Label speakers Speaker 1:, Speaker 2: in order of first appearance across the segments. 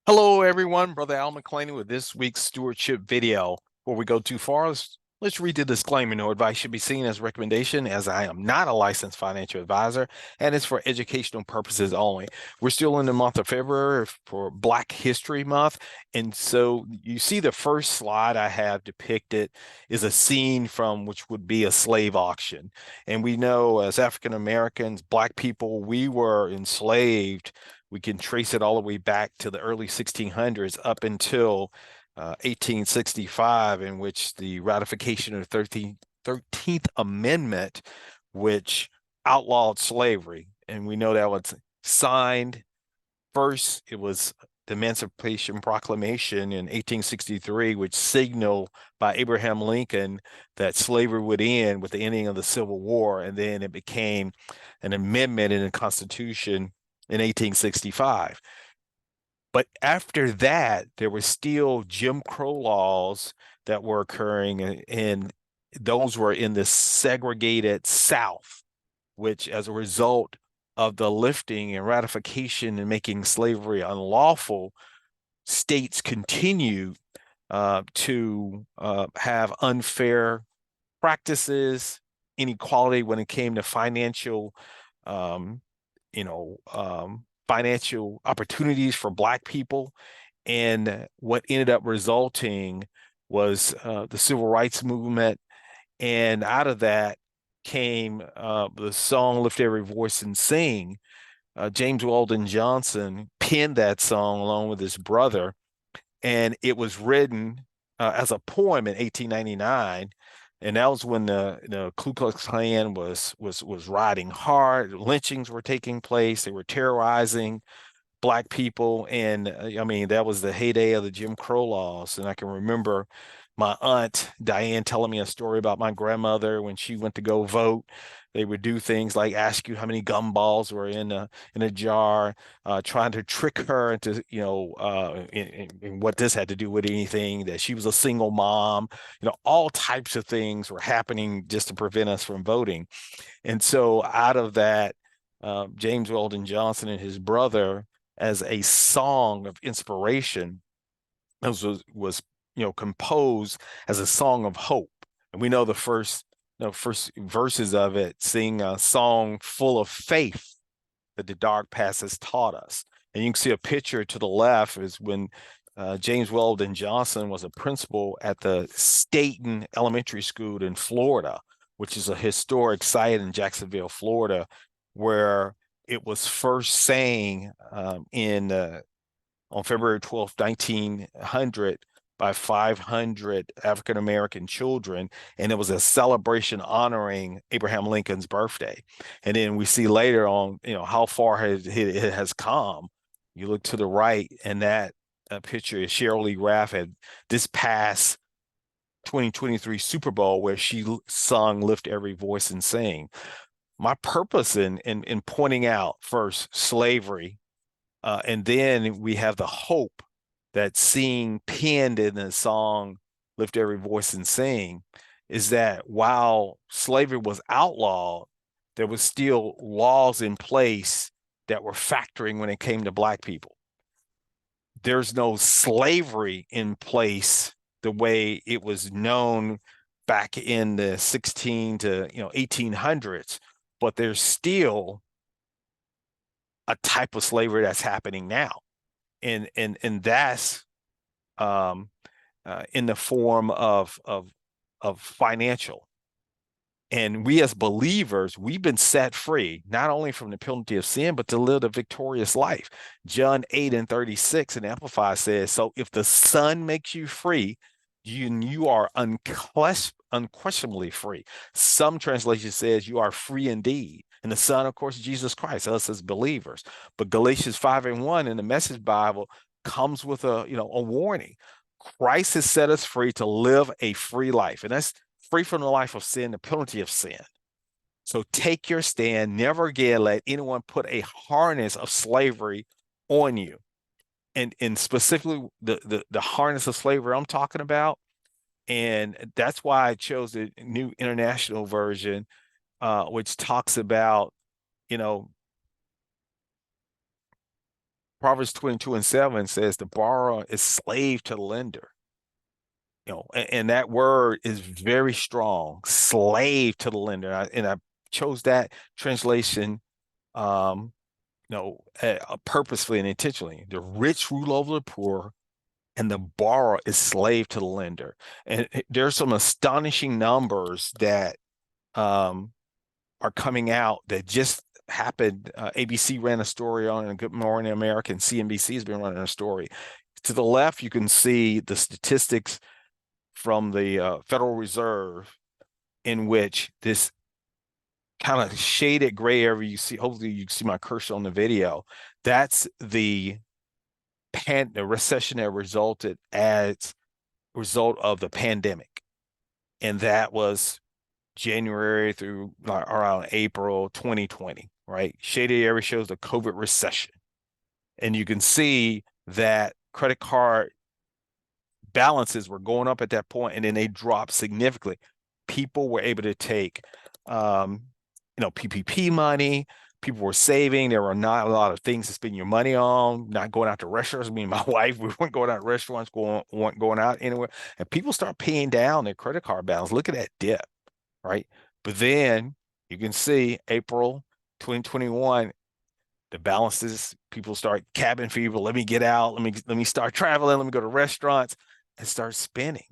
Speaker 1: Hello, everyone. Brother Al McClaney with this week's stewardship video. Before we go too far, let's read the disclaimer. No advice should be seen as recommendation, as I am not a licensed financial advisor, and it's for educational purposes only. We're still in the month of February for Black History Month, and so you see the first slide I have depicted is a scene from which would be a slave auction. And we know as African Americans, Black people, we were enslaved. We can trace it all the way back to the early 1600s up until 1865, in which the ratification of the 13th Amendment, which outlawed slavery. And we know that was signed first, it was the Emancipation Proclamation in 1863, which signaled by Abraham Lincoln that slavery would end with the ending of the Civil War. And then it became an amendment in the Constitution in 1865. But after that, there were still Jim Crow laws that were occurring, and those were in the segregated South, which, as a result of the lifting and ratification and making slavery unlawful, states continue to have unfair practices, inequality when it came to um, financial opportunities for Black people. And what ended up resulting was the civil rights movement. And out of that came the song Lift Every Voice and Sing. James Weldon Johnson penned that song along with his brother, and it was written as a poem in 1899. And that was when the Ku Klux Klan was riding hard. Lynchings were taking place. They were terrorizing Black people, and I mean that was the heyday of the Jim Crow laws. And I can remember my aunt Diane telling me a story about my grandmother when she went to go vote. They would do things like ask you how many gumballs were in a jar, trying to trick her into in what this had to do with anything. That she was a single mom. All types of things were happening just to prevent us from voting. And so out of that, James Weldon Johnson and his brother, as a song of inspiration, was composed as a song of hope. And we know the first verses of it sing a song full of faith that the dark past has taught us. And you can see a picture to the left is when James Weldon Johnson was a principal at the Staten Elementary School in Florida, which is a historic site in Jacksonville, Florida, where it was first sang on February 12th, 1900, by 500 African American children, and it was a celebration honoring Abraham Lincoln's birthday. And then we see later on, how far it has come. You look to the right, and that picture is Cheryl Lee Raff at this past 2023 Super Bowl, where she sung "Lift Every Voice and Sing." My purpose in pointing out first slavery, and then we have the hope that's seen penned in the song Lift Every Voice and Sing, is that while slavery was outlawed, there was still laws in place that were factoring when it came to Black people. There's no slavery in place the way it was known back in the 16 to 1800s, but there's still a type of slavery that's happening now, and that's in the form of financial. And we as believers, we've been set free, not only from the penalty of sin, but to live a victorious life. John 8:36 in Amplify says, so if the Son makes you free, you are unquestionably free. Some translation says you are free indeed. And the Son, of course, Jesus Christ, us as believers. But Galatians 5:1 in the Message Bible comes with a warning. Christ has set us free to live a free life. And that's free from the life of sin, the penalty of sin. So take your stand. Never again let anyone put a harness of slavery on you. And specifically the harness of slavery I'm talking about. And that's why I chose the New International Version, which talks about, Proverbs 22:7 says the borrower is slave to the lender. And that word is very strong, slave to the lender. And I chose that translation, um, purposefully and intentionally. The rich rule over the poor, and the borrower is slave to the lender. And there's some astonishing numbers that um, are coming out that just happened. ABC ran a story on it, Good Morning America, and CNBC has been running a story. To the left, you can see the statistics from the Federal Reserve, in which this kind of shaded gray area you see, hopefully you see my cursor on the video, that's the recession that resulted as a result of the pandemic. And that was January through around April 2020, right? Shaded area shows the COVID recession. And you can see that credit card balances were going up at that point, and then they dropped significantly. People were able to take, PPP money. People were saving. There were not a lot of things to spend your money on. Not going out to restaurants. Me and my wife, we weren't going out to restaurants, weren't going out anywhere. And people start paying down their credit card balance. Look at that dip, right? But then you can see April 2021, the balances, people start cabin fever. Let me get out. Let me start traveling. Let me go to restaurants and start spending.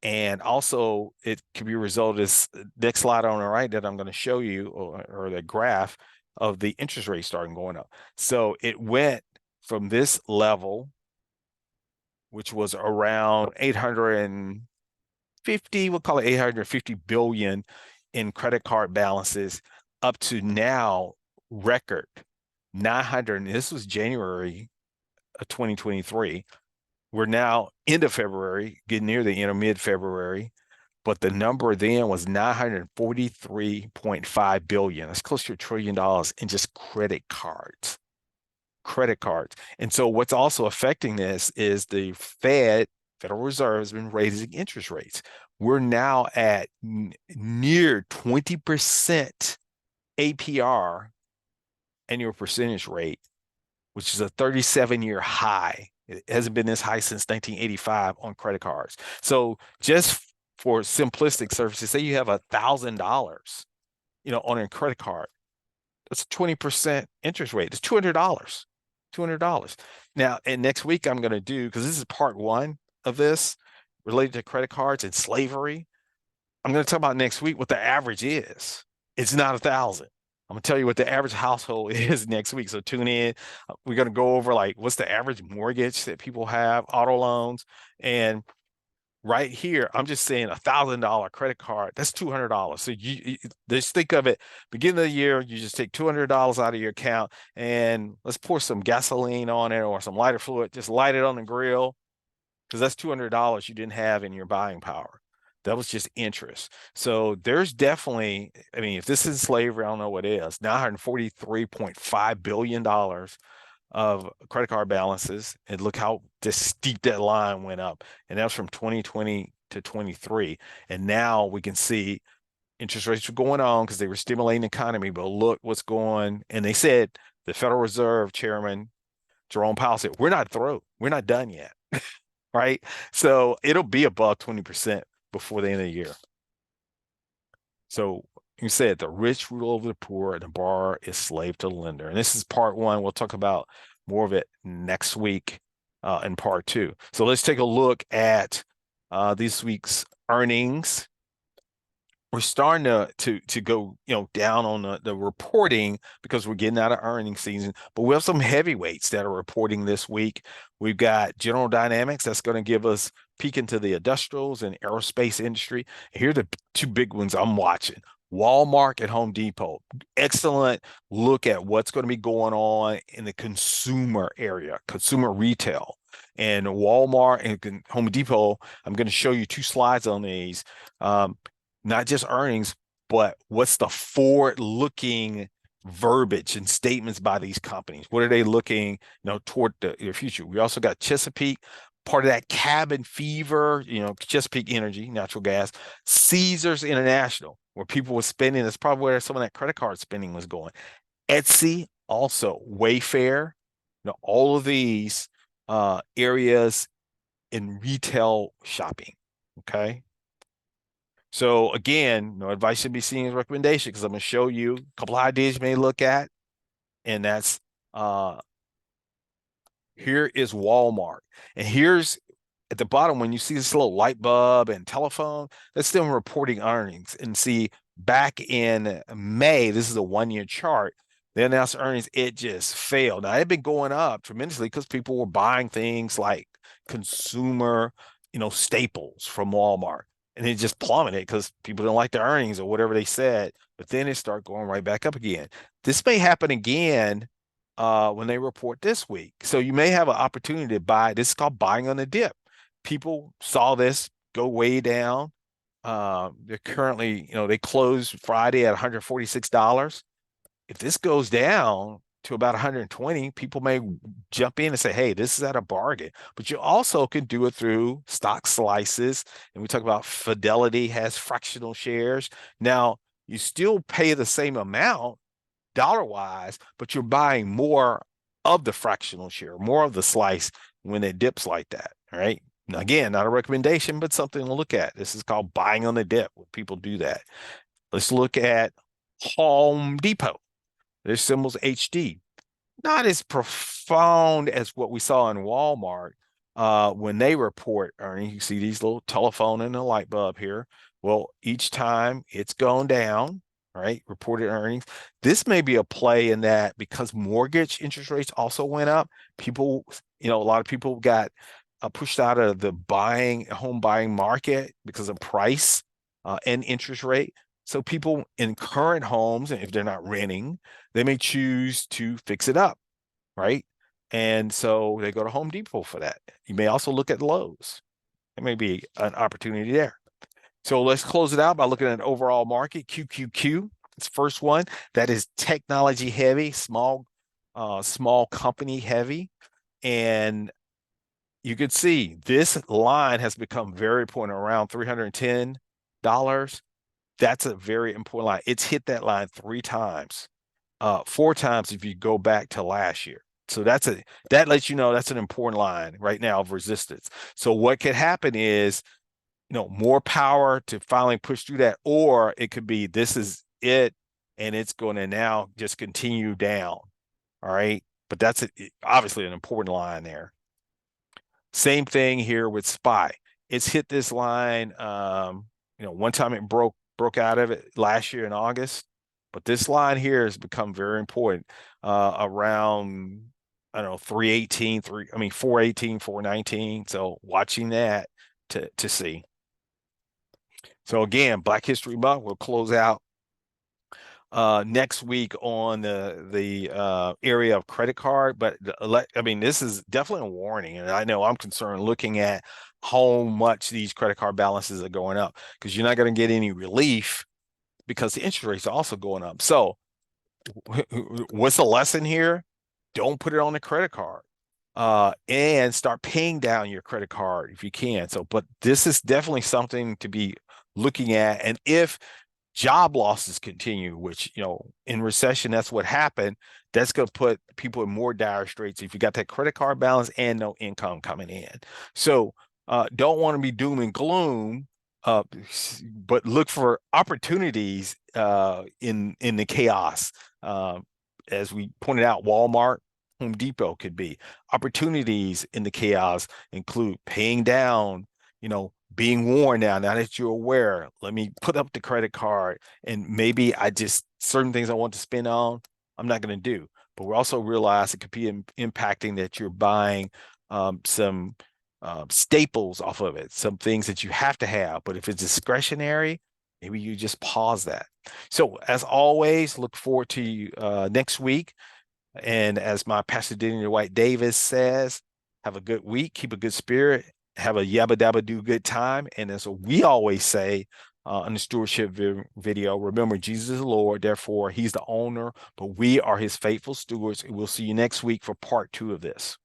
Speaker 1: And also, it could be a result of this next slide on the right that I'm going to show you, or the graph of the interest rate starting going up. So it went from this level, which was around 850, we'll call it 850 billion in credit card balances, up to now record 900. And this was January of 2023. We're now into February, getting near the end of mid-February, but the number then was 943.5 billion. That's close to $1 trillion in just credit cards. And so what's also affecting this is the Federal Reserve, has been raising interest rates. We're now at near 20% APR, annual percentage rate, which is a 37-year high. It hasn't been this high since 1985 on credit cards. So just for simplistic services, say you have $1,000, on a credit card, that's a 20% interest rate. It's $200. $200. Now, and next week I'm going to do, because this is part one of this related to credit cards and slavery. I'm going to talk about next week what the average is. It's not 1,000. I'm gonna tell you what the average household is next week. So tune in. We're gonna go over what's the average mortgage that people have, auto loans, and right here, I'm just saying $1,000 credit card. That's $200. So you just think of it. Beginning of the year, you just take $200 out of your account, and let's pour some gasoline on it or some lighter fluid. Just light it on the grill, because that's $200 you didn't have in your buying power. That was just interest. So there's definitely, if this is slavery, I don't know what is. $943.5 billion of credit card balances. And look how just steep that line went up. And that was from 2020 to 23. And now we can see interest rates were going on because they were stimulating the economy. But look what's going. And they said, the Federal Reserve Chairman Jerome Powell said, we're not through. We're not done yet. Right? So it'll be above 20% before the end of the year. So you said the rich rule over the poor, and the borrower is slave to the lender. And this is part one. We'll talk about more of it next week in part two. So let's take a look at this week's earnings. We're starting to go down on the reporting because we're getting out of earnings season, but we have some heavyweights that are reporting this week. We've got General Dynamics that's going to give us peek into the industrials and aerospace industry. And here are the two big ones I'm watching. Walmart and Home Depot. Excellent look at what's going to be going on in the consumer area, consumer retail. And Walmart and Home Depot, I'm going to show you two slides on these. Not just earnings, but what's the forward-looking verbiage and statements by these companies? What are they looking, toward their future? We also got Chesapeake, part of that cabin fever, Chesapeake Energy, natural gas. Caesars International, where people were spending. That's probably where some of that credit card spending was going. Etsy, also Wayfair, all of these areas in retail shopping. Okay. So again, no advice should be seen as recommendation, because I'm going to show you a couple of ideas you may look at. And that's here is Walmart. And here's at the bottom, when you see this little light bulb and telephone, that's them reporting earnings. And see, back in May, this is a 1-year chart, they announced earnings, it just failed. Now, it had been going up tremendously because people were buying things like consumer, staples from Walmart. And it just plummeted because people didn't like the earnings or whatever they said. But then it started going right back up again. This may happen again when they report this week. So you may have an opportunity to buy. This is called buying on the dip. People saw this go way down. They're currently, they closed Friday at $146. If this goes down to about 120, people may jump in and say, hey, this is at a bargain. But you also can do it through stock slices. And we talk about Fidelity has fractional shares. Now, you still pay the same amount dollar-wise, but you're buying more of the fractional share, more of the slice when it dips like that. All right. Now, again, not a recommendation, but something to look at. This is called buying on the dip when people do that. Let's look at Home Depot. Their symbol's HD. Not as profound as what we saw in Walmart when they report earnings. You see these little telephone and a light bulb here. Well, each time it's gone down, right? Reported earnings. This may be a play in that because mortgage interest rates also went up. People, a lot of people got pushed out of the home buying market because of price and interest rate. So people in current homes, and if they're not renting, they may choose to fix it up, right? And so they go to Home Depot for that. You may also look at Lowe's. There may be an opportunity there. So let's close it out by looking at an overall market. QQQ, it's first one. That is technology heavy, small company heavy. And you could see this line has become very important around $310. That's a very important line. It's hit that line 3 times, 4 times if you go back to last year. So that lets you know that's an important line right now of resistance. So what could happen is, more power to finally push through that, or it could be this is it, and it's going to now just continue down. All right. But that's obviously an important line there. Same thing here with SPY. It's hit this line. One time it broke out of it last year in August, but this line here has become very important around, I don't know, 418, 419. So watching that to see. So again, Black History Month, we'll close out next week on the area of credit card. But this is definitely a warning, and I know I'm concerned looking at how much these credit card balances are going up, because you're not going to get any relief because the interest rates are also going up. So what's the lesson here? Don't put it on a credit card. And start paying down your credit card if you can. So, but this is definitely something to be looking at. And if job losses continue, which, in recession, that's what happened, that's going to put people in more dire straits if you got that credit card balance and no income coming in. So don't want to be doom and gloom, but look for opportunities in the chaos. As we pointed out, Walmart, Home Depot could be. Opportunities in the chaos include paying down, being warned now that you're aware, let me put up the credit card, and maybe certain things I want to spend on, I'm not going to do. But we also realize it could be impacting that you're buying some staples off of it, some things that you have to have. But if it's discretionary, maybe you just pause that. So as always, look forward to next week. And as my Pastor Denny White Davis says, have a good week, keep a good spirit, have a yabba dabba do good time. And as we always say on the stewardship video, remember, Jesus is the Lord, therefore he's the owner, but we are his faithful stewards. And we'll see you next week for part 2 of this.